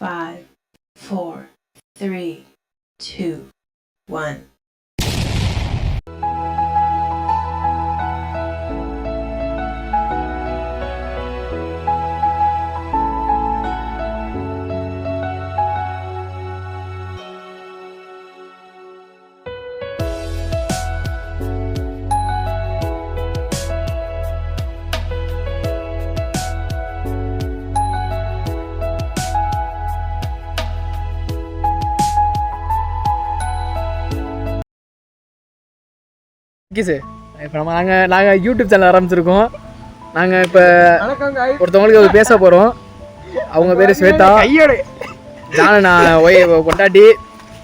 5, 4, 3, 2, 1. Okay sir, இப்போ நாங்கள் YouTube channel ஆரம்பிச்சிருக்கோம். நாங்கள் இப்போ ஒருத்தவங்களுக்கு பேச போகிறோம். அவங்க பேர் ஸ்வேதா. ஜானண்ணா பொண்டாட்டி.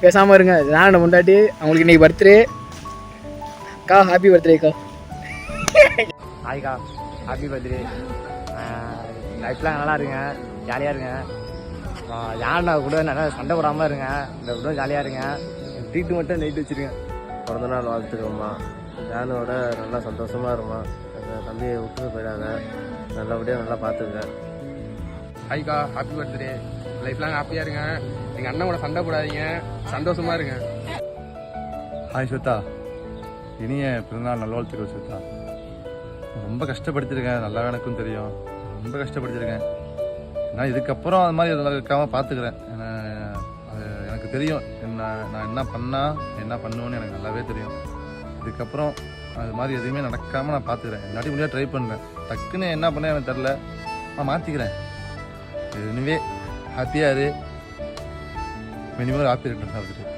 பேசாமல் இருங்க. ஜானண்ணா பொண்டாட்டி. அவங்களுக்கு இன்றைக்கி பர்த்டே. அக்கா ஹாப்பி பர்த்டேக்கா. ஹாய்க்கா, ஹாப்பி பர்த்டே. லைஃப்லாம் நல்லா இருங்க, ஜாலியாக இருங்க. ஜானண்ணா கூட நல்லா சண்டை போடாமல் இருங்க. இந்த கூட ஜாலியாக இருங்க. ட்ரீட்டு மட்டும் நைட்டு வச்சுருங்க. பிறந்த நாள் வாழ்த்துக்கம்மா. ஜானோட நல்லா சந்தோஷமாக இருமா. எங்கள் தம்பியை விட்டு போயிடாத. நல்லபடியாக நல்லா பார்த்துக்க. ஹாய்க்கா, ஹாப்பி பர்த்டே. லைஃப்லாம் ஹாப்பியாக இருங்க. எங்கள் அண்ணனோட சண்டை போடாதீங்க, சந்தோஷமாக இருங்க. ஹாய் ஸ்வேதா, இனிய பிறந்தநாள் நல்வாழ்த்துக்கள் ஸ்வேதா. ரொம்ப கஷ்டப்படுத்திருக்கேன், நல்லா எனக்கும் தெரியும். ரொம்ப கஷ்டப்படுத்திருக்கேன். நான் இதுக்கப்புறம் அது மாதிரி இருக்காமல் பார்த்துக்கிறேன். எனக்கு தெரியும் நான் என்ன பண்ணால் என்ன பண்ணுவேன்னு எனக்கு நல்லாவே தெரியும். இதுக்கப்புறம் அது மாதிரி எதுவுமே நடக்காமல் நான் பார்த்துக்கிறேன். எல்லாட்டி முடியாது ட்ரை பண்ணுறேன். டக்குன்னு என்ன பண்ண எனக்கு தெரில, நான் மாற்றிக்கிறேன். இதுவே ஹாப்பியாக இரு. மினிமம் ஹாப்பி இருக்கணும் சாப்பிட்டு.